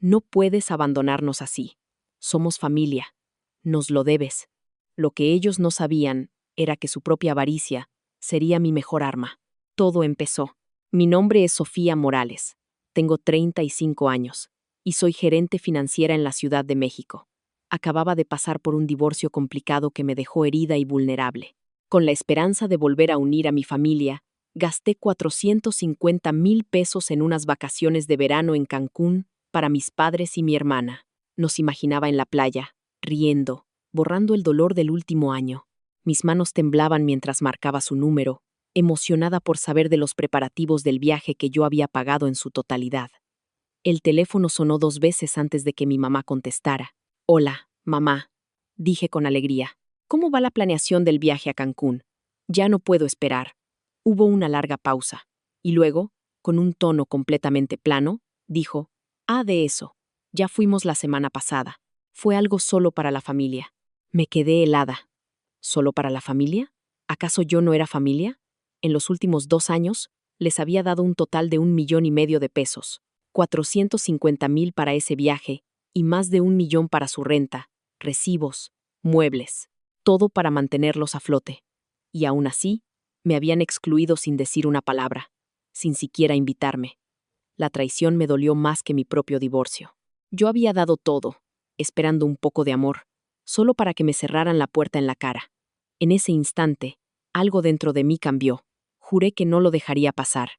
No puedes abandonarnos así. Somos familia. Nos lo debes. Lo que ellos no sabían era que su propia avaricia sería mi mejor arma. Todo empezó. Mi nombre es Sofía Morales. Tengo 35 años y soy gerente financiera en la Ciudad de México. Acababa de pasar por un divorcio complicado que me dejó herida y vulnerable. Con la esperanza de volver a unir a mi familia, gasté 450,000 pesos en unas vacaciones de verano en Cancún para mis padres y mi hermana. Nos imaginaba en la playa, riendo, borrando el dolor del último año. Mis manos temblaban mientras marcaba su número, emocionada por saber de los preparativos del viaje que yo había pagado en su totalidad. El teléfono sonó 2 veces antes de que mi mamá contestara. «Hola, mamá», dije con alegría. «¿Cómo va la planeación del viaje a Cancún? Ya no puedo esperar». Hubo una larga pausa, y luego, con un tono completamente plano, dijo: «De eso. Ya fuimos la semana pasada. Fue algo solo para la familia». Me quedé helada. ¿Solo para la familia? ¿Acaso yo no era familia? En los últimos 2 años, les había dado un total de 1,5 millones de pesos, 450,000 para ese viaje y más de 1 millón para su renta, recibos, muebles, todo para mantenerlos a flote. Y aún así, me habían excluido sin decir una palabra, sin siquiera invitarme. La traición me dolió más que mi propio divorcio. Yo había dado todo, esperando un poco de amor, solo para que me cerraran la puerta en la cara. En ese instante, algo dentro de mí cambió. Juré que no lo dejaría pasar.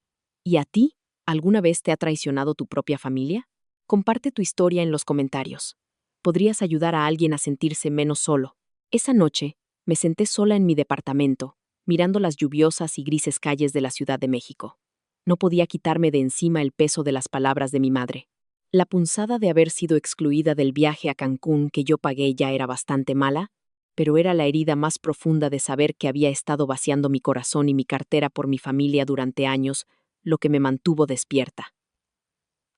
¿Y a ti? ¿Alguna vez te ha traicionado tu propia familia? Comparte tu historia en los comentarios. Podrías ayudar a alguien a sentirse menos solo. Esa noche, me senté sola en mi departamento, mirando las lluviosas y grises calles de la Ciudad de México. No podía quitarme de encima el peso de las palabras de mi madre. La punzada de haber sido excluida del viaje a Cancún que yo pagué ya era bastante mala, pero era la herida más profunda de saber que había estado vaciando mi corazón y mi cartera por mi familia durante años, lo que me mantuvo despierta.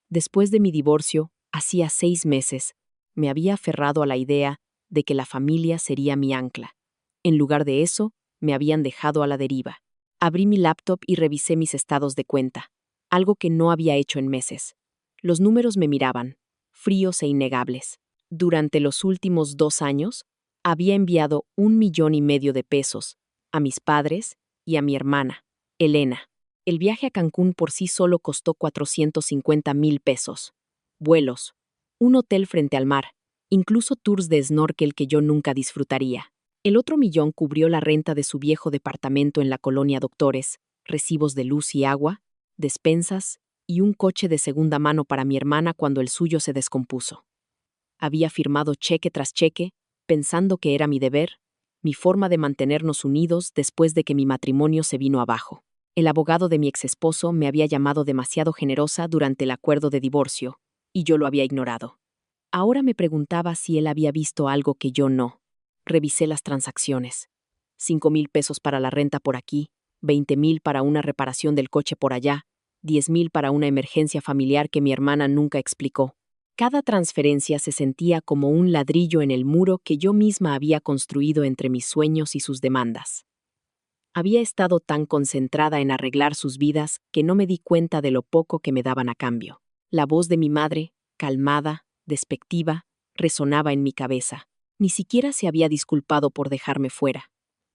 Después de mi divorcio, hacía 6 meses, me había aferrado a la idea de que la familia sería mi ancla. En lugar de eso, me habían dejado a la deriva. Abrí mi laptop y revisé mis estados de cuenta, algo que no había hecho en meses. Los números me miraban, fríos e innegables. Durante los últimos 2 años, había enviado 1,5 millones de pesos a mis padres y a mi hermana, Elena. El viaje a Cancún por sí solo costó 450,000 pesos. Vuelos, un hotel frente al mar, incluso tours de snorkel que yo nunca disfrutaría. El otro millón cubrió la renta de su viejo departamento en la colonia Doctores, recibos de luz y agua, despensas y un coche de segunda mano para mi hermana cuando el suyo se descompuso. Había firmado cheque tras cheque, pensando que era mi deber, mi forma de mantenernos unidos después de que mi matrimonio se vino abajo. El abogado de mi exesposo me había llamado demasiado generosa durante el acuerdo de divorcio, y yo lo había ignorado. Ahora me preguntaba si él había visto algo que yo no. Revisé las transacciones. 5,000 pesos para la renta por aquí, 20,000 para una reparación del coche por allá, 10,000 para una emergencia familiar que mi hermana nunca explicó. Cada transferencia se sentía como un ladrillo en el muro que yo misma había construido entre mis sueños y sus demandas. Había estado tan concentrada en arreglar sus vidas que no me di cuenta de lo poco que me daban a cambio. La voz de mi madre, calmada, despectiva, resonaba en mi cabeza. Ni siquiera se había disculpado por dejarme fuera.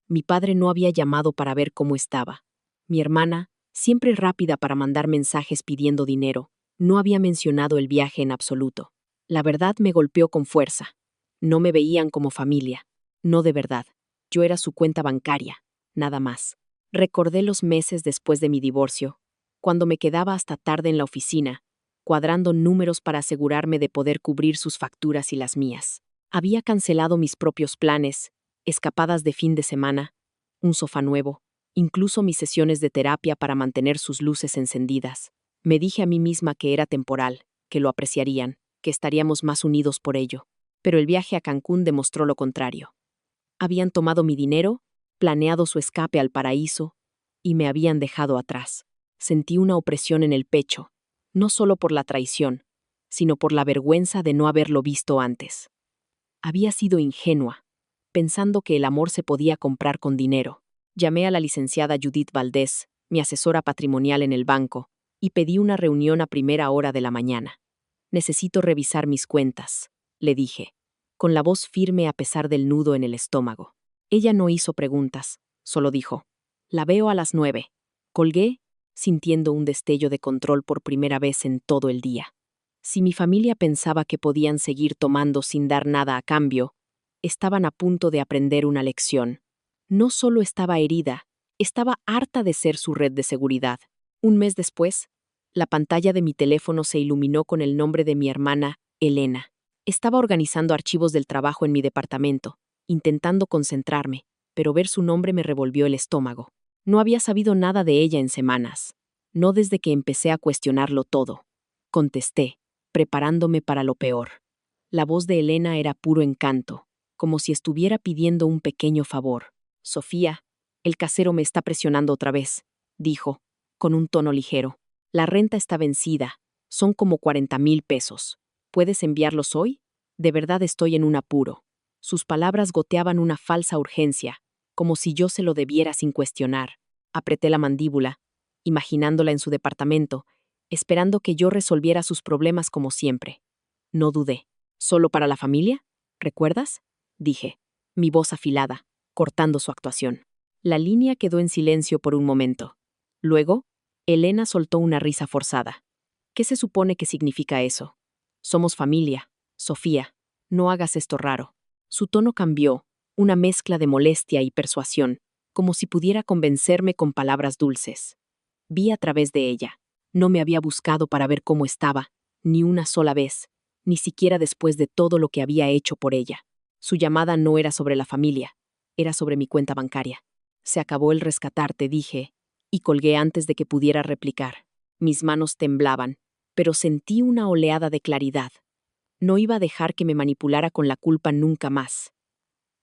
Mi padre no había llamado para ver cómo estaba. Mi hermana, siempre rápida para mandar mensajes pidiendo dinero, no había mencionado el viaje en absoluto. La verdad me golpeó con fuerza. No me veían como familia. No de verdad. Yo era su cuenta bancaria. Nada más. Recordé los meses después de mi divorcio, cuando me quedaba hasta tarde en la oficina, cuadrando números para asegurarme de poder cubrir sus facturas y las mías. Había cancelado mis propios planes, escapadas de fin de semana, un sofá nuevo, incluso mis sesiones de terapia para mantener sus luces encendidas. Me dije a mí misma que era temporal, que lo apreciarían, que estaríamos más unidos por ello. Pero el viaje a Cancún demostró lo contrario. Habían tomado mi dinero, planeado su escape al paraíso, y me habían dejado atrás. Sentí una opresión en el pecho, no solo por la traición, sino por la vergüenza de no haberlo visto antes. Había sido ingenua, pensando que el amor se podía comprar con dinero. Llamé a la licenciada Judith Valdés, mi asesora patrimonial en el banco, y pedí una reunión a primera hora de la mañana. Necesito revisar mis cuentas, le dije, con la voz firme a pesar del nudo en el estómago. Ella no hizo preguntas, solo dijo, la veo a las 9. Colgué, sintiendo un destello de control por primera vez en todo el día. Si mi familia pensaba que podían seguir tomando sin dar nada a cambio, estaban a punto de aprender una lección. No solo estaba herida, estaba harta de ser su red de seguridad. Un mes después, la pantalla de mi teléfono se iluminó con el nombre de mi hermana, Elena. Estaba organizando archivos del trabajo en mi departamento, intentando concentrarme, pero ver su nombre me revolvió el estómago. No había sabido nada de ella en semanas, no desde que empecé a cuestionarlo todo. Contesté, preparándome para lo peor. La voz de Elena era puro encanto, como si estuviera pidiendo un pequeño favor. Sofía, el casero me está presionando otra vez, dijo, con un tono ligero. La renta está vencida, son como 40,000 pesos. ¿Puedes enviarlos hoy? De verdad estoy en un apuro. Sus palabras goteaban una falsa urgencia, como si yo se lo debiera sin cuestionar. Apreté la mandíbula, imaginándola en su departamento, esperando que yo resolviera sus problemas como siempre. No dudé. ¿Solo para la familia? ¿Recuerdas? Dije, mi voz afilada, cortando su actuación. La línea quedó en silencio por un momento. Luego, Elena soltó una risa forzada. ¿Qué se supone que significa eso? Somos familia, Sofía. No hagas esto raro. Su tono cambió, una mezcla de molestia y persuasión, como si pudiera convencerme con palabras dulces. Vi a través de ella. No me había buscado para ver cómo estaba, ni una sola vez, ni siquiera después de todo lo que había hecho por ella. Su llamada no era sobre la familia, era sobre mi cuenta bancaria. Se acabó el rescatarte, dije, y colgué antes de que pudiera replicar. Mis manos temblaban, pero sentí una oleada de claridad. No iba a dejar que me manipulara con la culpa nunca más.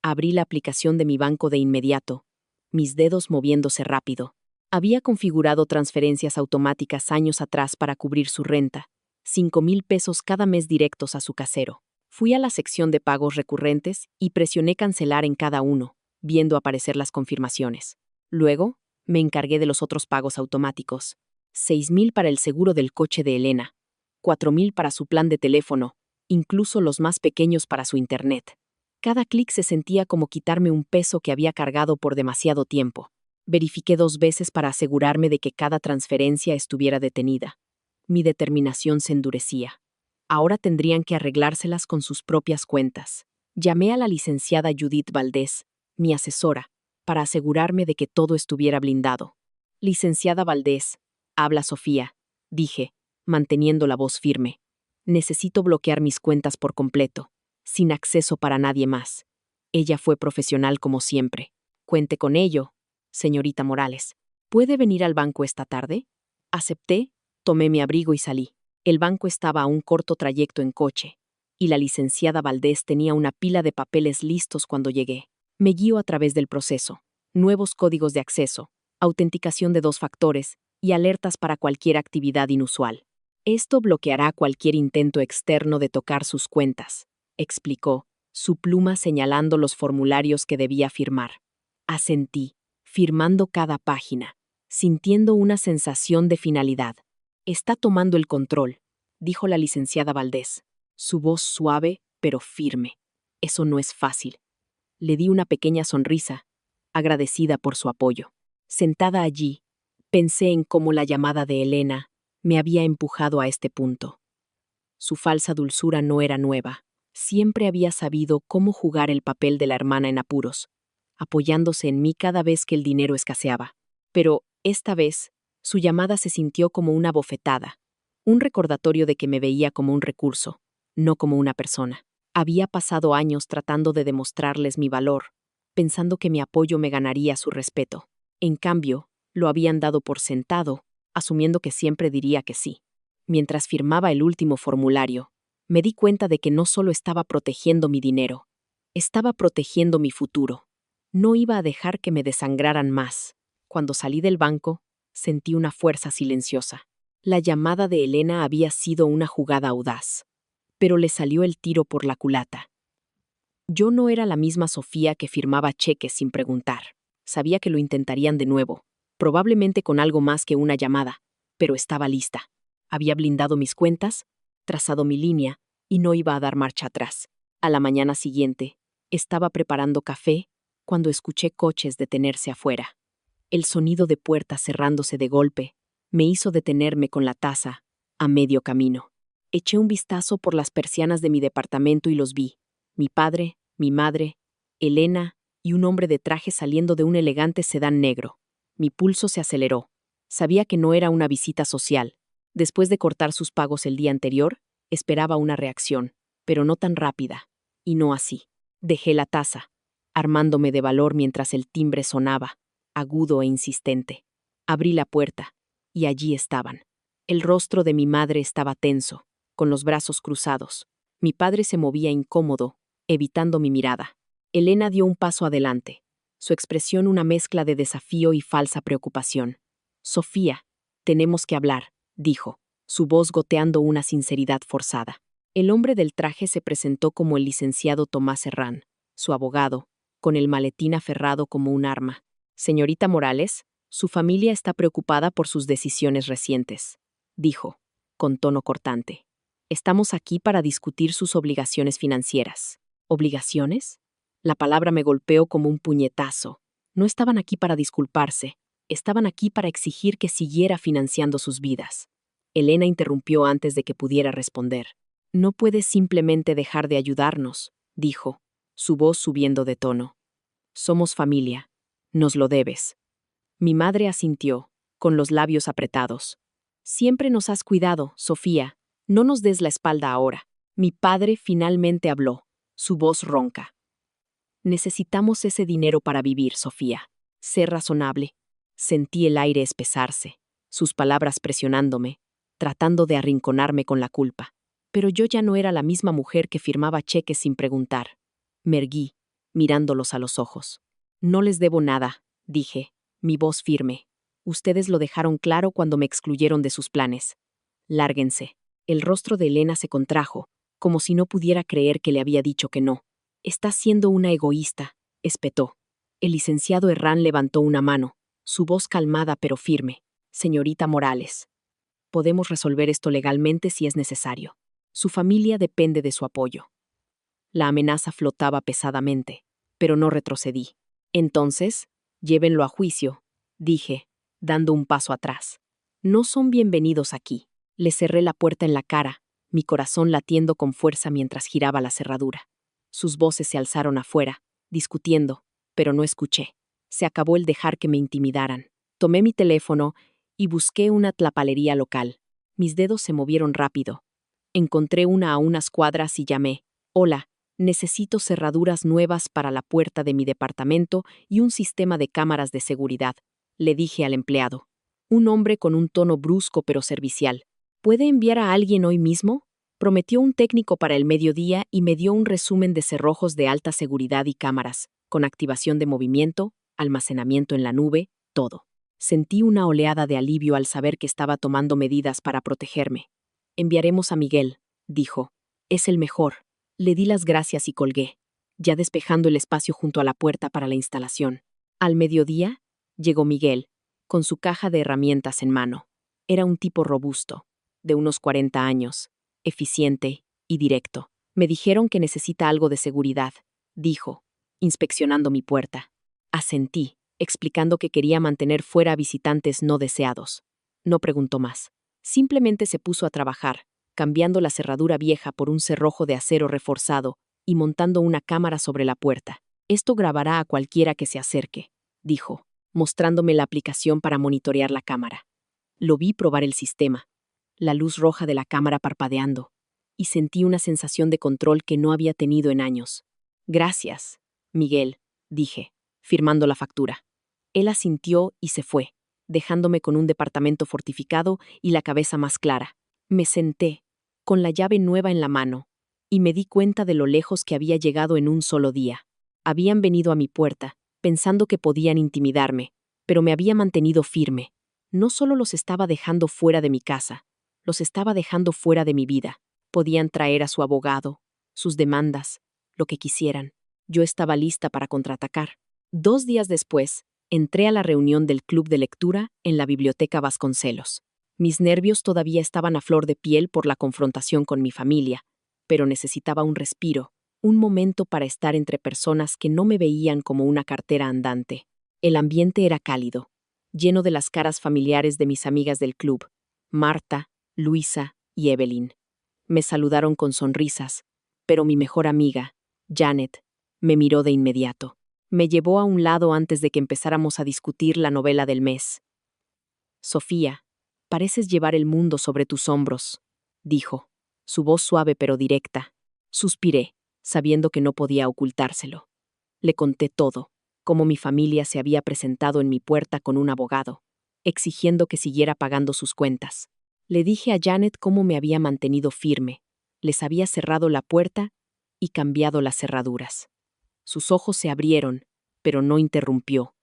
Abrí la aplicación de mi banco de inmediato, mis dedos moviéndose rápido. Había configurado transferencias automáticas años atrás para cubrir su renta, 5,000 pesos cada mes directos a su casero. Fui a la sección de pagos recurrentes y presioné cancelar en cada uno, viendo aparecer las confirmaciones. Luego, me encargué de los otros pagos automáticos. 6,000 para el seguro del coche de Elena, 4,000 para su plan de teléfono, incluso los más pequeños para su internet. Cada clic se sentía como quitarme un peso que había cargado por demasiado tiempo. Verifiqué 2 veces para asegurarme de que cada transferencia estuviera detenida. Mi determinación se endurecía. Ahora tendrían que arreglárselas con sus propias cuentas. Llamé a la licenciada Judith Valdés, mi asesora, para asegurarme de que todo estuviera blindado. Licenciada Valdés, habla Sofía, dije, manteniendo la voz firme. Necesito bloquear mis cuentas por completo, sin acceso para nadie más. Ella fue profesional como siempre. Cuente con ello, señorita Morales. ¿Puede venir al banco esta tarde? Acepté, tomé mi abrigo y salí. El banco estaba a un corto trayecto en coche, y la licenciada Valdés tenía una pila de papeles listos cuando llegué. Me guío a través del proceso. Nuevos códigos de acceso, autenticación de 2 factores y alertas para cualquier actividad inusual. Esto bloqueará cualquier intento externo de tocar sus cuentas, explicó, su pluma señalando los formularios que debía firmar. Asentí, firmando cada página, sintiendo una sensación de finalidad. Está tomando el control, dijo la licenciada Valdés, su voz suave pero firme. Eso no es fácil. Le di una pequeña sonrisa, agradecida por su apoyo. Sentada allí, pensé en cómo la llamada de Elena me había empujado a este punto. Su falsa dulzura no era nueva. Siempre había sabido cómo jugar el papel de la hermana en apuros, apoyándose en mí cada vez que el dinero escaseaba. Pero, esta vez, su llamada se sintió como una bofetada, un recordatorio de que me veía como un recurso, no como una persona. Había pasado años tratando de demostrarles mi valor, pensando que mi apoyo me ganaría su respeto. En cambio, lo habían dado por sentado, asumiendo que siempre diría que sí. Mientras firmaba el último formulario, me di cuenta de que no solo estaba protegiendo mi dinero, estaba protegiendo mi futuro. No iba a dejar que me desangraran más. Cuando salí del banco, sentí una fuerza silenciosa. La llamada de Elena había sido una jugada audaz, pero le salió el tiro por la culata. Yo no era la misma Sofía que firmaba cheques sin preguntar. Sabía que lo intentarían de nuevo, probablemente con algo más que una llamada, pero estaba lista. Había blindado mis cuentas, trazado mi línea y no iba a dar marcha atrás. A la mañana siguiente, estaba preparando café cuando escuché coches detenerse afuera. El sonido de puertas cerrándose de golpe me hizo detenerme con la taza a medio camino. Eché un vistazo por las persianas de mi departamento y los vi. Mi padre, mi madre, Elena y un hombre de traje saliendo de un elegante sedán negro. Mi pulso se aceleró. Sabía que no era una visita social. Después de cortar sus pagos el día anterior, esperaba una reacción, pero no tan rápida. Y no así. Dejé la taza, armándome de valor mientras el timbre sonaba, agudo e insistente. Abrí la puerta, y allí estaban. El rostro de mi madre estaba tenso, con los brazos cruzados. Mi padre se movía incómodo, evitando mi mirada. Elena dio un paso adelante, su expresión una mezcla de desafío y falsa preocupación. Sofía, tenemos que hablar, dijo, su voz goteando una sinceridad forzada. El hombre del traje se presentó como el licenciado Tomás Herrán, su abogado, con el maletín aferrado como un arma. Señorita Morales, su familia está preocupada por sus decisiones recientes, dijo, con tono cortante. Estamos aquí para discutir sus obligaciones financieras. ¿Obligaciones? La palabra me golpeó como un puñetazo. No estaban aquí para disculparse, estaban aquí para exigir que siguiera financiando sus vidas. Elena interrumpió antes de que pudiera responder. No puedes simplemente dejar de ayudarnos, dijo, su voz subiendo de tono. Somos familia. Nos lo debes. Mi madre asintió, con los labios apretados. Siempre nos has cuidado, Sofía. No nos des la espalda ahora. Mi padre finalmente habló, su voz ronca. Necesitamos ese dinero para vivir, Sofía. Sé razonable. Sentí el aire espesarse, sus palabras presionándome, tratando de arrinconarme con la culpa. Pero yo ya no era la misma mujer que firmaba cheques sin preguntar. Me erguí, mirándolos a los ojos. No les debo nada, dije, mi voz firme. Ustedes lo dejaron claro cuando me excluyeron de sus planes. Lárguense. El rostro de Elena se contrajo, como si no pudiera creer que le había dicho que no. Estás siendo una egoísta, espetó. El licenciado Herrán levantó una mano, su voz calmada pero firme. Señorita Morales, podemos resolver esto legalmente si es necesario. Su familia depende de su apoyo. La amenaza flotaba pesadamente, pero no retrocedí. Entonces, llévenlo a juicio, dije, dando un paso atrás. No son bienvenidos aquí. Le cerré la puerta en la cara, mi corazón latiendo con fuerza mientras giraba la cerradura. Sus voces se alzaron afuera, discutiendo, pero no escuché. Se acabó el dejar que me intimidaran. Tomé mi teléfono y busqué una tlapalería local. Mis dedos se movieron rápido. Encontré una a unas cuadras y llamé. Hola, necesito cerraduras nuevas para la puerta de mi departamento y un sistema de cámaras de seguridad, le dije al empleado. Un hombre con un tono brusco pero servicial. ¿Puede enviar a alguien hoy mismo? Prometió un técnico para el mediodía y me dio un resumen de cerrojos de alta seguridad y cámaras, con activación de movimiento, almacenamiento en la nube, todo. Sentí una oleada de alivio al saber que estaba tomando medidas para protegerme. Enviaremos a Miguel, dijo. Es el mejor. Le di las gracias y colgué, ya despejando el espacio junto a la puerta para la instalación. Al mediodía, llegó Miguel, con su caja de herramientas en mano. Era un tipo robusto, de unos 40 años, eficiente y directo. Me dijeron que necesita algo de seguridad, dijo, inspeccionando mi puerta. Asentí, explicando que quería mantener fuera a visitantes no deseados. No preguntó más. Simplemente se puso a trabajar, cambiando la cerradura vieja por un cerrojo de acero reforzado y montando una cámara sobre la puerta. Esto grabará a cualquiera que se acerque, dijo, mostrándome la aplicación para monitorear la cámara. Lo vi probar el sistema, la luz roja de la cámara parpadeando, y sentí una sensación de control que no había tenido en años. Gracias, Miguel, dije, firmando la factura. Él asintió y se fue, dejándome con un departamento fortificado y la cabeza más clara. Me senté, con la llave nueva en la mano, y me di cuenta de lo lejos que había llegado en un solo día. Habían venido a mi puerta, pensando que podían intimidarme, pero me había mantenido firme. No solo los estaba dejando fuera de mi casa, los estaba dejando fuera de mi vida. Podían traer a su abogado, sus demandas, lo que quisieran. Yo estaba lista para contraatacar. 2 días después, entré a la reunión del club de lectura en la Biblioteca Vasconcelos. Mis nervios todavía estaban a flor de piel por la confrontación con mi familia, pero necesitaba un respiro, un momento para estar entre personas que no me veían como una cartera andante. El ambiente era cálido, lleno de las caras familiares de mis amigas del club, Marta, Luisa y Evelyn. Me saludaron con sonrisas, pero mi mejor amiga, Janet, me miró de inmediato. Me llevó a un lado antes de que empezáramos a discutir la novela del mes. Sofía, pareces llevar el mundo sobre tus hombros, dijo, su voz suave pero directa. Suspiré, sabiendo que no podía ocultárselo. Le conté todo, cómo mi familia se había presentado en mi puerta con un abogado, exigiendo que siguiera pagando sus cuentas. Le dije a Janet cómo me había mantenido firme, les había cerrado la puerta y cambiado las cerraduras. Sus ojos se abrieron, pero no interrumpió,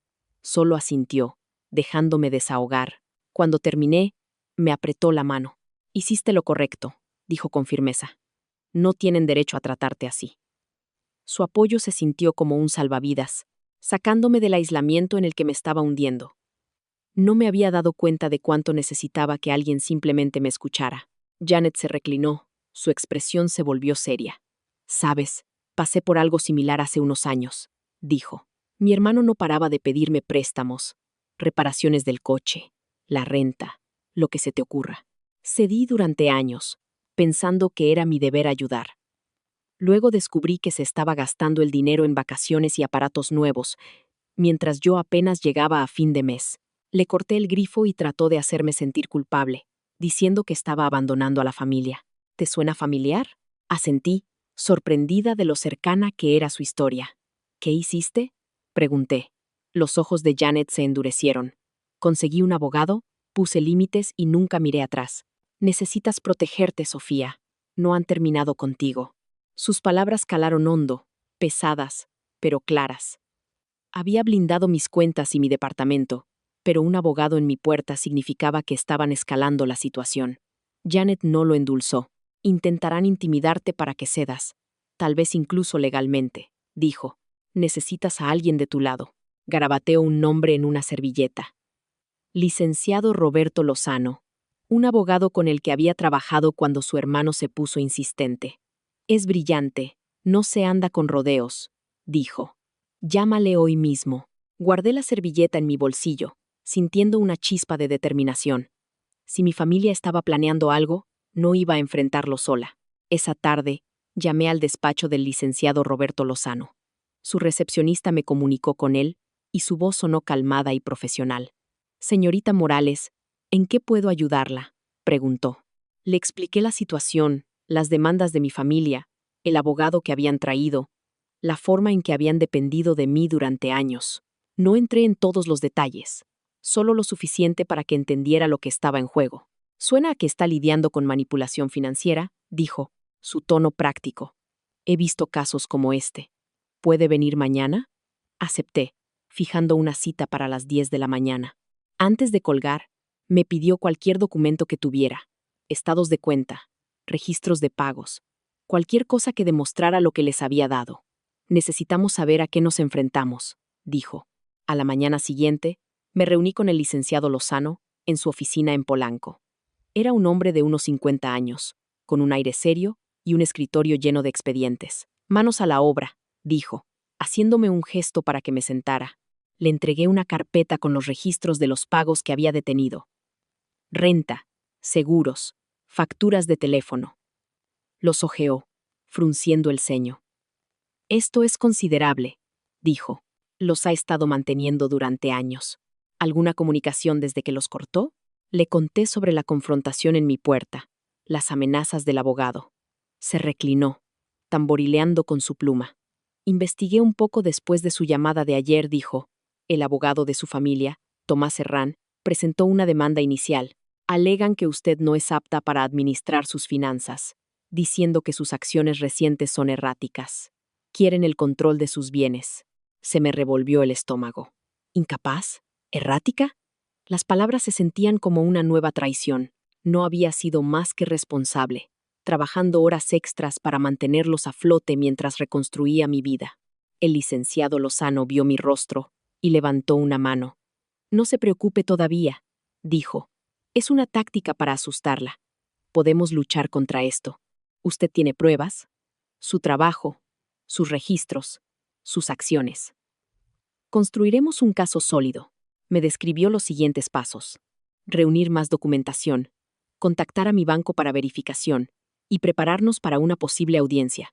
solo asintió, dejándome desahogar. Cuando terminé, me apretó la mano. Hiciste lo correcto, dijo con firmeza. No tienen derecho a tratarte así. Su apoyo se sintió como un salvavidas, sacándome del aislamiento en el que me estaba hundiendo. No me había dado cuenta de cuánto necesitaba que alguien simplemente me escuchara. Janet se reclinó, su expresión se volvió seria. Sabes, pasé por algo similar hace unos años, dijo. Mi hermano no paraba de pedirme préstamos, reparaciones del coche, la renta, lo que se te ocurra. Cedí durante años, pensando que era mi deber ayudar. Luego descubrí que se estaba gastando el dinero en vacaciones y aparatos nuevos, mientras yo apenas llegaba a fin de mes. Le corté el grifo y trató de hacerme sentir culpable, diciendo que estaba abandonando a la familia. ¿Te suena familiar? Asentí, sorprendida de lo cercana que era su historia. ¿Qué hiciste? Pregunté. Los ojos de Janet se endurecieron. Conseguí un abogado, puse límites y nunca miré atrás. Necesitas protegerte, Sofía. No han terminado contigo. Sus palabras calaron hondo, pesadas, pero claras. Había blindado mis cuentas y mi departamento, pero un abogado en mi puerta significaba que estaban escalando la situación. Janet no lo endulzó. Intentarán intimidarte para que cedas, tal vez incluso legalmente, dijo. Necesitas a alguien de tu lado. Garabateó un nombre en una servilleta. Licenciado Roberto Lozano, un abogado con el que había trabajado cuando su hermano se puso insistente. Es brillante, no se anda con rodeos, dijo. Llámale hoy mismo. Guardé la servilleta en mi bolsillo, sintiendo una chispa de determinación. Si mi familia estaba planeando algo, no iba a enfrentarlo sola. Esa tarde, llamé al despacho del licenciado Roberto Lozano. Su recepcionista me comunicó con él, y su voz sonó calmada y profesional. Señorita Morales, ¿en qué puedo ayudarla?, preguntó. Le expliqué la situación, las demandas de mi familia, el abogado que habían traído, la forma en que habían dependido de mí durante años. No entré en todos los detalles, solo lo suficiente para que entendiera lo que estaba en juego. Suena a que está lidiando con manipulación financiera, dijo, su tono práctico. He visto casos como este. ¿Puede venir mañana? Acepté, fijando una cita para las 10 de la mañana. Antes de colgar, me pidió cualquier documento que tuviera, estados de cuenta, registros de pagos, cualquier cosa que demostrara lo que les había dado. Necesitamos saber a qué nos enfrentamos, dijo. A la mañana siguiente, me reuní con el licenciado Lozano en su oficina en Polanco. Era un hombre de unos 50 años, con un aire serio y un escritorio lleno de expedientes. Manos a la obra, dijo, haciéndome un gesto para que me sentara. Le entregué una carpeta con los registros de los pagos que había detenido. Renta, seguros, facturas de teléfono. Los hojeó, frunciendo el ceño. Esto es considerable, dijo. Los ha estado manteniendo durante años. ¿Alguna comunicación desde que los cortó? Le conté sobre la confrontación en mi puerta, las amenazas del abogado. Se reclinó, tamborileando con su pluma. Investigué un poco después de su llamada de ayer, dijo. El abogado de su familia, Tomás Herrán, presentó una demanda inicial. Alegan que usted no es apta para administrar sus finanzas, diciendo que sus acciones recientes son erráticas. Quieren el control de sus bienes. Se me revolvió el estómago. ¿Incapaz? ¿Errática? Las palabras se sentían como una nueva traición. No había sido más que responsable, trabajando horas extras para mantenerlos a flote mientras reconstruía mi vida. El licenciado Lozano vio mi rostro y levantó una mano. No se preocupe todavía, dijo. Es una táctica para asustarla. Podemos luchar contra esto. Usted tiene pruebas, su trabajo, sus registros, sus acciones. Construiremos un caso sólido. Me describió los siguientes pasos: reunir más documentación, contactar a mi banco para verificación y prepararnos para una posible audiencia.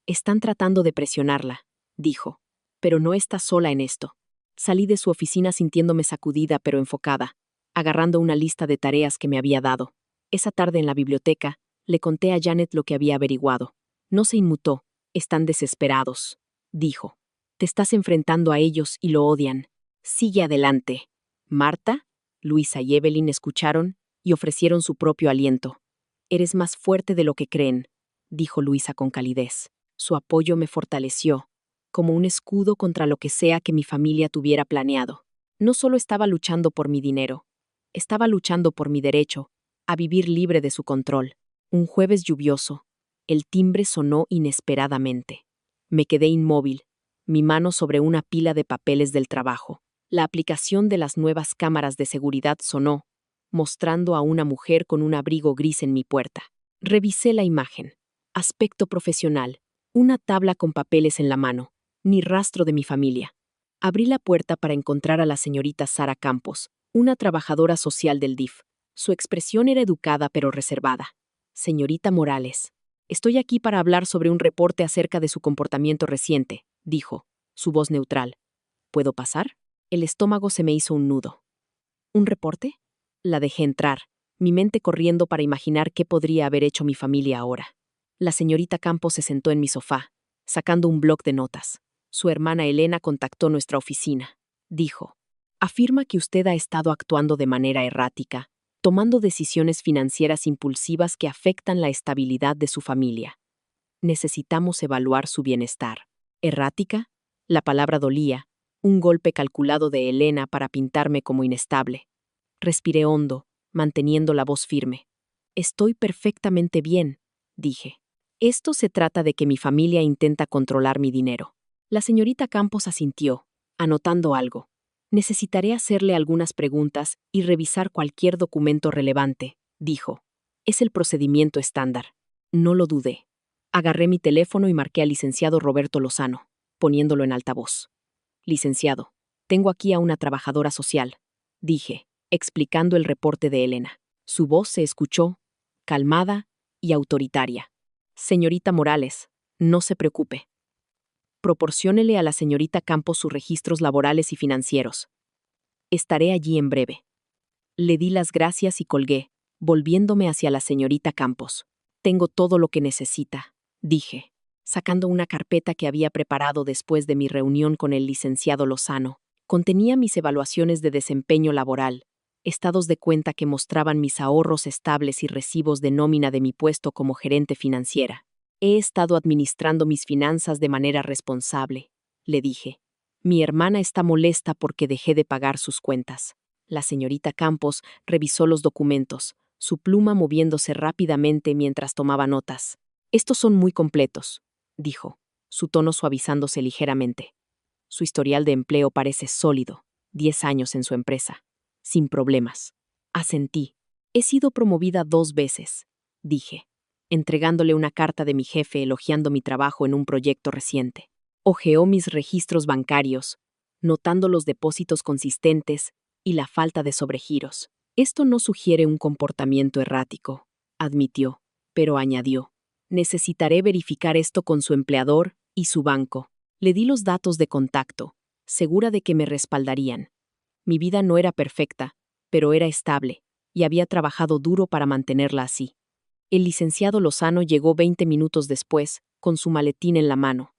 Están tratando de presionarla, dijo, pero no está sola en esto. Salí de su oficina sintiéndome sacudida pero enfocada, agarrando una lista de tareas que me había dado. Esa tarde en la biblioteca, le conté a Janet lo que había averiguado. No se inmutó. Están desesperados, dijo. Te estás enfrentando a ellos y lo odian. Sigue adelante. Marta, Luisa y Evelyn escucharon y ofrecieron su propio aliento. Eres más fuerte de lo que creen, dijo Luisa con calidez. Su apoyo me fortaleció, como un escudo contra lo que sea que mi familia tuviera planeado. No solo estaba luchando por mi dinero, estaba luchando por mi derecho a vivir libre de su control. Un jueves lluvioso, el timbre sonó inesperadamente. Me quedé inmóvil, mi mano sobre una pila de papeles del trabajo. La aplicación de las nuevas cámaras de seguridad sonó, mostrando a una mujer con un abrigo gris en mi puerta. Revisé la imagen. Aspecto profesional, una tabla con papeles en la mano, ni rastro de mi familia. Abrí la puerta para encontrar a la señorita Sara Campos, una trabajadora social del DIF. Su expresión era educada pero reservada. Señorita Morales, estoy aquí para hablar sobre un reporte acerca de su comportamiento reciente, dijo, su voz neutral. ¿Puedo pasar? El estómago se me hizo un nudo. ¿Un reporte? La dejé entrar, mi mente corriendo para imaginar qué podría haber hecho mi familia ahora. La señorita Campos se sentó en mi sofá, sacando un bloc de notas. Su hermana Elena contactó nuestra oficina. Dijo, afirma que usted ha estado actuando de manera errática, tomando decisiones financieras impulsivas que afectan la estabilidad de su familia. Necesitamos evaluar su bienestar. ¿Errática? La palabra dolía, un golpe calculado de Elena para pintarme como inestable. Respiré hondo, manteniendo la voz firme. Estoy perfectamente bien, dije. Esto se trata de que mi familia intenta controlar mi dinero. La señorita Campos asintió, anotando algo. Necesitaré hacerle algunas preguntas y revisar cualquier documento relevante, dijo. Es el procedimiento estándar. No lo dudé. Agarré mi teléfono y marqué al licenciado Roberto Lozano, poniéndolo en altavoz. Licenciado, tengo aquí a una trabajadora social, dije, explicando el reporte de Elena. Su voz se escuchó, calmada y autoritaria. Señorita Morales, no se preocupe. Proporciónele a la señorita Campos sus registros laborales y financieros. Estaré allí en breve. Le di las gracias y colgué, volviéndome hacia la señorita Campos. Tengo todo lo que necesita, dije, sacando una carpeta que había preparado después de mi reunión con el licenciado Lozano. Contenía mis evaluaciones de desempeño laboral, estados de cuenta que mostraban mis ahorros estables y recibos de nómina de mi puesto como gerente financiera. He estado administrando mis finanzas de manera responsable, le dije. Mi hermana está molesta porque dejé de pagar sus cuentas. La señorita Campos revisó los documentos, su pluma moviéndose rápidamente mientras tomaba notas. Estos son muy completos, dijo, su tono suavizándose ligeramente. Su historial de empleo parece sólido, 10 años en su empresa. Sin problemas. Asentí. He sido promovida 2 veces, dije, entregándole una carta de mi jefe elogiando mi trabajo en un proyecto reciente. Hojeó mis registros bancarios, notando los depósitos consistentes y la falta de sobregiros. Esto no sugiere un comportamiento errático, admitió, pero añadió. Necesitaré verificar esto con su empleador y su banco. Le di los datos de contacto, segura de que me respaldarían. Mi vida no era perfecta, pero era estable, y había trabajado duro para mantenerla así. El licenciado Lozano llegó 20 minutos después, con su maletín en la mano.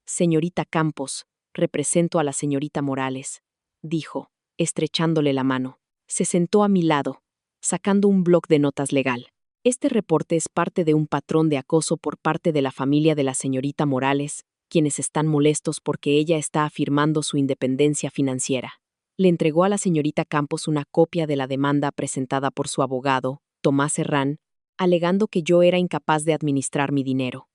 Señorita Campos, represento a la señorita Morales, dijo, estrechándole la mano. Se sentó a mi lado, sacando un bloc de notas legal. Este reporte es parte de un patrón de acoso por parte de la familia de la señorita Morales, quienes están molestos porque ella está afirmando su independencia financiera. Le entregó a la señorita Campos una copia de la demanda presentada por su abogado, Tomás Herrán, alegando que yo era incapaz de administrar mi dinero.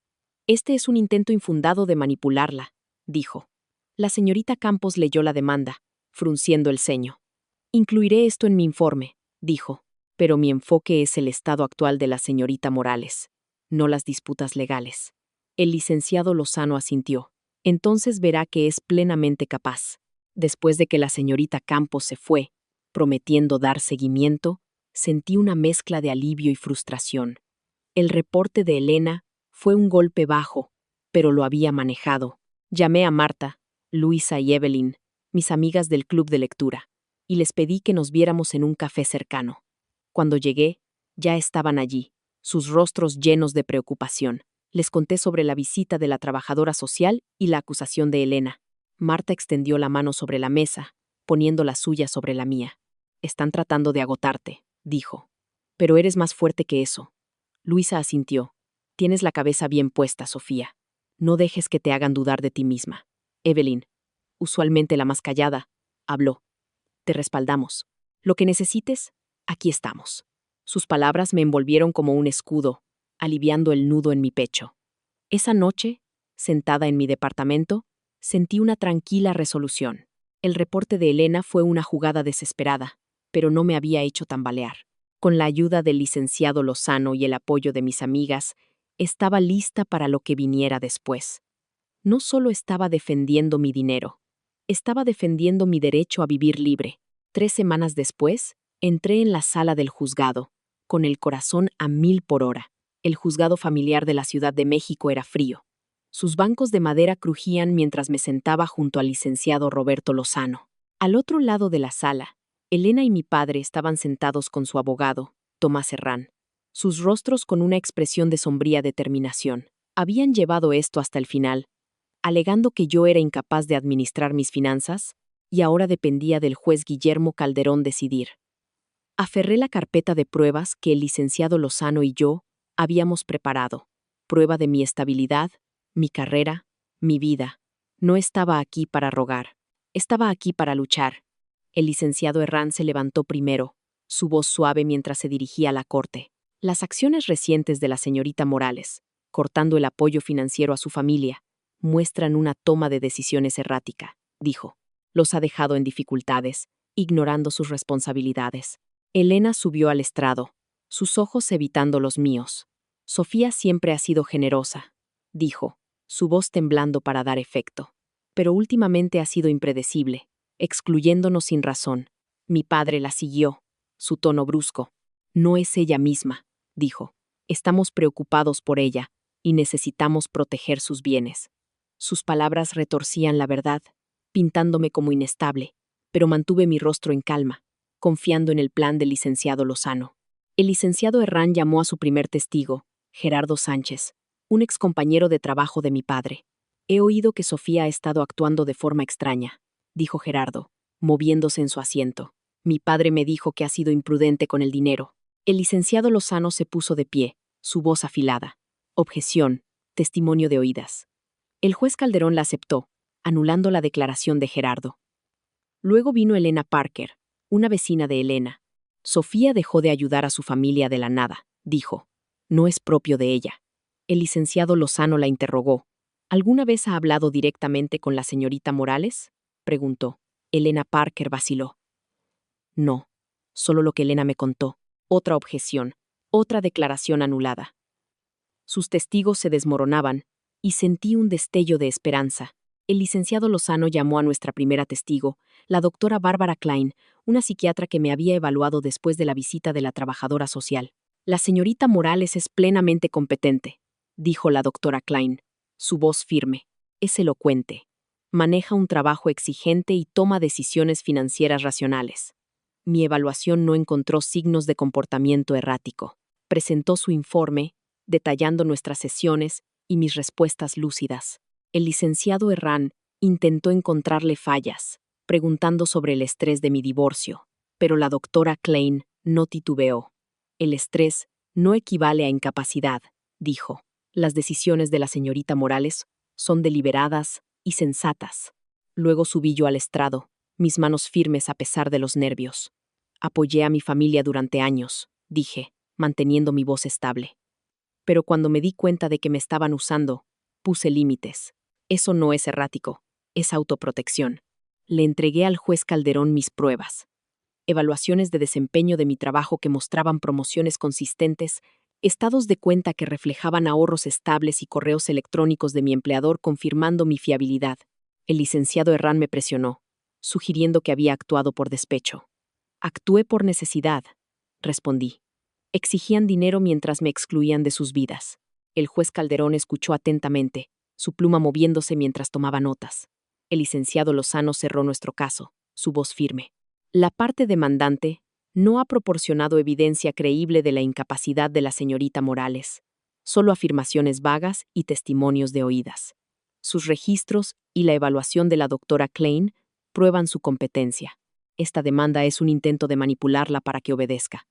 Este es un intento infundado de manipularla, dijo. La señorita Campos leyó la demanda, frunciendo el ceño. Incluiré esto en mi informe, dijo. Pero mi enfoque es el estado actual de la señorita Morales, no las disputas legales. El licenciado Lozano asintió. Entonces verá que es plenamente capaz. Después de que la señorita Campos se fue, prometiendo dar seguimiento, sentí una mezcla de alivio y frustración. El reporte de Elena fue un golpe bajo, pero lo había manejado. Llamé a Marta, Luisa y Evelyn, mis amigas del club de lectura, y les pedí que nos viéramos en un café cercano. Cuando llegué, ya estaban allí, sus rostros llenos de preocupación. Les conté sobre la visita de la trabajadora social y la acusación de Elena. Marta extendió la mano sobre la mesa, poniendo la suya sobre la mía. Están tratando de agotarte, dijo. Pero eres más fuerte que eso. Luisa asintió. Tienes la cabeza bien puesta, Sofía. No dejes que te hagan dudar de ti misma. Evelyn, usualmente la más callada, habló. Te respaldamos. Lo que necesites, aquí estamos. Sus palabras me envolvieron como un escudo, aliviando el nudo en mi pecho. Esa noche, sentada en mi departamento, sentí una tranquila resolución. El reporte de Elena fue una jugada desesperada, pero no me había hecho tambalear. Con la ayuda del licenciado Lozano y el apoyo de mis amigas, estaba lista para lo que viniera después. No solo estaba defendiendo mi dinero, estaba defendiendo mi derecho a vivir libre. 3 semanas después, entré en la sala del juzgado, con el corazón a 1000 por hora. El juzgado familiar de la Ciudad de México era frío. Sus bancos de madera crujían mientras me sentaba junto al licenciado Roberto Lozano. Al otro lado de la sala, Elena y mi padre estaban sentados con su abogado, Tomás Herrán, sus rostros con una expresión de sombría determinación. Habían llevado esto hasta el final, alegando que yo era incapaz de administrar mis finanzas, y ahora dependía del juez Guillermo Calderón decidir. Aferré la carpeta de pruebas que el licenciado Lozano y yo habíamos preparado. Prueba de mi estabilidad, mi carrera, mi vida. No estaba aquí para rogar. Estaba aquí para luchar. El licenciado Herrán se levantó primero, su voz suave mientras se dirigía a la corte. Las acciones recientes de la señorita Morales, cortando el apoyo financiero a su familia, muestran una toma de decisiones errática, dijo. Los ha dejado en dificultades, ignorando sus responsabilidades. Elena subió al estrado, sus ojos evitando los míos. Sofía siempre ha sido generosa, dijo, su voz temblando para dar efecto. Pero últimamente ha sido impredecible, excluyéndonos sin razón. Mi padre la siguió, su tono brusco. No es ella misma, dijo. Estamos preocupados por ella y necesitamos proteger sus bienes. Sus palabras retorcían la verdad, pintándome como inestable, pero mantuve mi rostro en calma, confiando en el plan del licenciado Lozano. El licenciado Herrán llamó a su primer testigo, Gerardo Sánchez, un excompañero de trabajo de mi padre. He oído que Sofía ha estado actuando de forma extraña, dijo Gerardo, moviéndose en su asiento. Mi padre me dijo que ha sido imprudente con el dinero. El licenciado Lozano se puso de pie, su voz afilada. Objeción, testimonio de oídas. El juez Calderón la aceptó, anulando la declaración de Gerardo. Luego vino Elena Parker, una vecina de Elena. Sofía dejó de ayudar a su familia de la nada, dijo. No es propio de ella. El licenciado Lozano la interrogó. ¿Alguna vez ha hablado directamente con la señorita Morales? Preguntó. Elena Parker vaciló. No, solo lo que Elena me contó. Otra objeción, otra declaración anulada. Sus testigos se desmoronaban, y sentí un destello de esperanza. El licenciado Lozano llamó a nuestra primera testigo, la doctora Bárbara Klein, una psiquiatra que me había evaluado después de la visita de la trabajadora social. La señorita Morales es plenamente competente, dijo la doctora Klein, su voz firme. Es elocuente. Maneja un trabajo exigente y toma decisiones financieras racionales. Mi evaluación no encontró signos de comportamiento errático. Presentó su informe, detallando nuestras sesiones y mis respuestas lúcidas. El licenciado Herrán intentó encontrarle fallas, preguntando sobre el estrés de mi divorcio, pero la doctora Klein no titubeó. El estrés no equivale a incapacidad, dijo. Las decisiones de la señorita Morales son deliberadas y sensatas. Luego subí yo al estrado, mis manos firmes a pesar de los nervios. Apoyé a mi familia durante años, dije, manteniendo mi voz estable. Pero cuando me di cuenta de que me estaban usando, puse límites. Eso no es errático, es autoprotección. Le entregué al juez Calderón mis pruebas. evaluaciones de desempeño de mi trabajo que mostraban promociones consistentes, estados de cuenta que reflejaban ahorros estables y correos electrónicos de mi empleador confirmando mi fiabilidad. El licenciado Herrán me presionó, sugiriendo que había actuado por despecho. Actué por necesidad, respondí. Exigían dinero mientras me excluían de sus vidas. El juez Calderón escuchó atentamente, su pluma moviéndose mientras tomaba notas. El licenciado Lozano cerró nuestro caso, su voz firme. La parte demandante no ha proporcionado evidencia creíble de la incapacidad de la señorita Morales, solo afirmaciones vagas y testimonios de oídas. Sus registros y la evaluación de la doctora Klein prueban su competencia. Esta demanda es un intento de manipularla para que obedezca.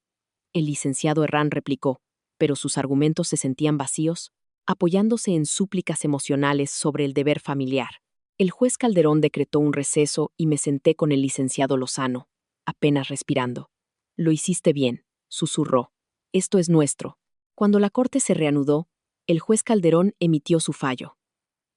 El licenciado Herrán replicó, pero sus argumentos se sentían vacíos, apoyándose en súplicas emocionales sobre el deber familiar. El juez Calderón decretó un receso y me senté con el licenciado Lozano, apenas respirando. Lo hiciste bien, susurró. Esto es nuestro. Cuando la corte se reanudó, el juez Calderón emitió su fallo.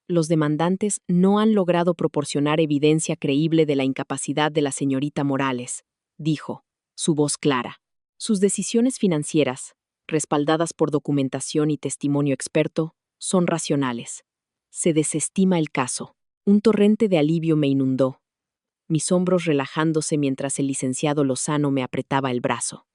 Los demandantes no han logrado proporcionar evidencia creíble de la incapacidad de la señorita Morales, dijo, su voz clara. Sus decisiones financieras, respaldadas por documentación y testimonio experto, son racionales. Se desestima el caso. Un torrente de alivio me inundó, mis hombros relajándose mientras el licenciado Lozano me apretaba el brazo.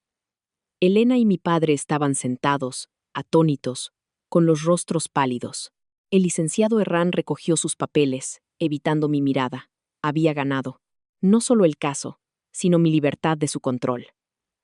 Elena y mi padre estaban sentados, atónitos, con los rostros pálidos. El licenciado Herrán recogió sus papeles, evitando mi mirada. Había ganado, no solo el caso, sino mi libertad de su control.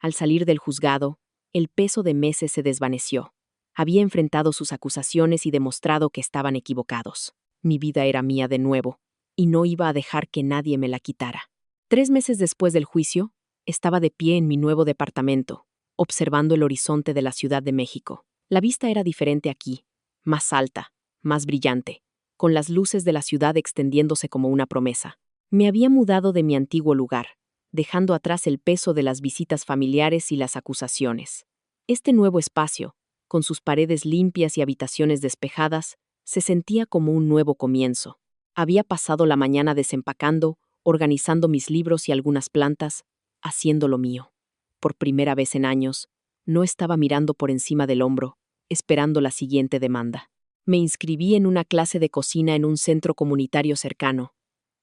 Al salir del juzgado, el peso de meses se desvaneció. Había enfrentado sus acusaciones y demostrado que estaban equivocados. Mi vida era mía de nuevo, y no iba a dejar que nadie me la quitara. 3 meses después del juicio, estaba de pie en mi nuevo departamento, observando el horizonte de la Ciudad de México. La vista era diferente aquí, más alta, más brillante, con las luces de la ciudad extendiéndose como una promesa. Me había mudado de mi antiguo lugar, dejando atrás el peso de las visitas familiares y las acusaciones. Este nuevo espacio, con sus paredes limpias y habitaciones despejadas, se sentía como un nuevo comienzo. Había pasado la mañana desempacando, organizando mis libros y algunas plantas, haciendo lo mío. Por primera vez en años, no estaba mirando por encima del hombro, esperando la siguiente demanda. Me inscribí en una clase de cocina en un centro comunitario cercano,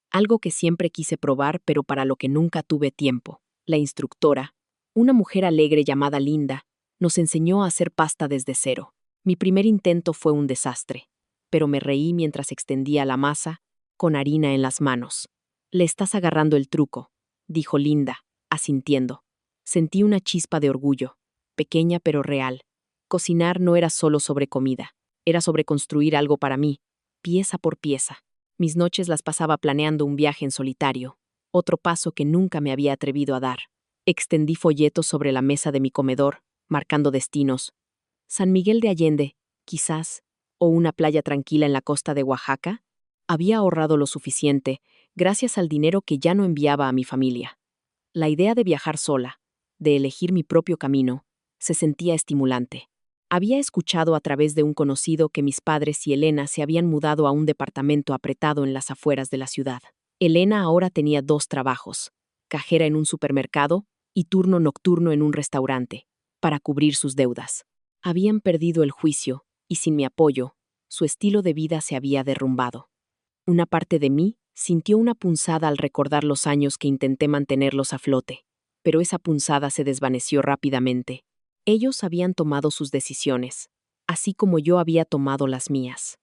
algo que siempre quise probar pero para lo que nunca tuve tiempo. La instructora, una mujer alegre llamada Linda, nos enseñó a hacer pasta desde cero. Mi primer intento fue un desastre, pero me reí mientras extendía la masa, con harina en las manos. «Le estás agarrando el truco», dijo Linda, asintiendo. Sentí una chispa de orgullo, pequeña pero real. Cocinar no era solo sobre comida, era sobre construir algo para mí, pieza por pieza. Mis noches las pasaba planeando un viaje en solitario, otro paso que nunca me había atrevido a dar. Extendí folletos sobre la mesa de mi comedor, marcando destinos. San Miguel de Allende, quizás, o una playa tranquila en la costa de Oaxaca. Había ahorrado lo suficiente, gracias al dinero que ya no enviaba a mi familia. La idea de viajar sola, de elegir mi propio camino, se sentía estimulante. Había escuchado a través de un conocido que mis padres y Elena se habían mudado a un departamento apretado en las afueras de la ciudad. Elena ahora tenía 2 trabajos, cajera en un supermercado y turno nocturno en un restaurante, para cubrir sus deudas. Habían perdido el juicio, y sin mi apoyo, su estilo de vida se había derrumbado. Una parte de mí sintió una punzada al recordar los años que intenté mantenerlos a flote, pero esa punzada se desvaneció rápidamente. Ellos habían tomado sus decisiones, así como yo había tomado las mías.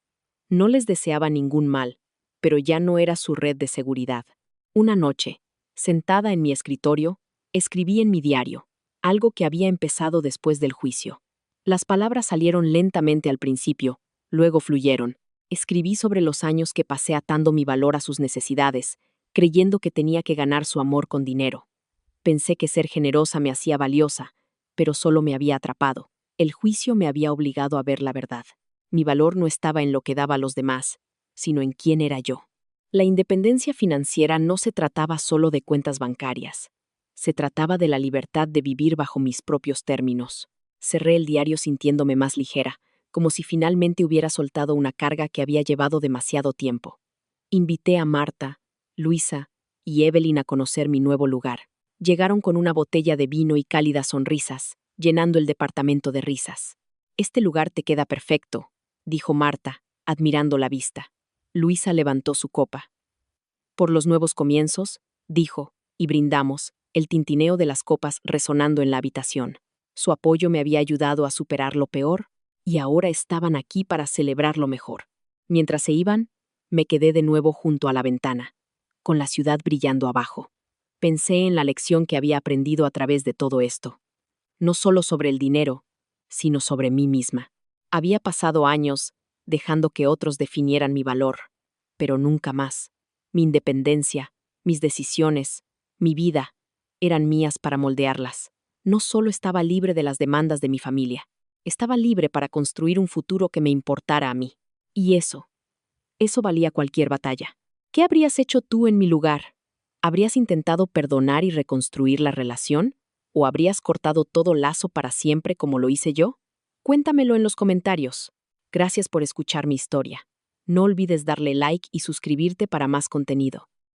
No les deseaba ningún mal, pero ya no era su red de seguridad. Una noche, sentada en mi escritorio, escribí en mi diario, algo que había empezado después del juicio. Las palabras salieron lentamente al principio, luego fluyeron. Escribí sobre los años que pasé atando mi valor a sus necesidades, creyendo que tenía que ganar su amor con dinero. Pensé que ser generosa me hacía valiosa, pero solo me había atrapado. El juicio me había obligado a ver la verdad. Mi valor no estaba en lo que daba a los demás, sino en quién era yo. La independencia financiera no se trataba solo de cuentas bancarias. Se trataba de la libertad de vivir bajo mis propios términos. Cerré el diario sintiéndome más ligera, como si finalmente hubiera soltado una carga que había llevado demasiado tiempo. Invité a Marta, Luisa y Evelyn a conocer mi nuevo lugar. Llegaron con una botella de vino y cálidas sonrisas, llenando el departamento de risas. «Este lugar te queda perfecto», dijo Marta, admirando la vista. Luisa levantó su copa. «Por los nuevos comienzos», dijo, y brindamos, el tintineo de las copas resonando en la habitación. Su apoyo me había ayudado a superar lo peor, y ahora estaban aquí para celebrar lo mejor. Mientras se iban, me quedé de nuevo junto a la ventana, con la ciudad brillando abajo. Pensé en la lección que había aprendido a través de todo esto. No solo sobre el dinero, sino sobre mí misma. Había pasado años dejando que otros definieran mi valor, pero nunca más. Mi independencia, mis decisiones, mi vida, eran mías para moldearlas. No solo estaba libre de las demandas de mi familia, estaba libre para construir un futuro que me importara a mí. Y eso valía cualquier batalla. ¿Qué habrías hecho tú en mi lugar? ¿Habrías intentado perdonar y reconstruir la relación? ¿O habrías cortado todo lazo para siempre como lo hice yo? Cuéntamelo en los comentarios. Gracias por escuchar mi historia. No olvides darle like y suscribirte para más contenido.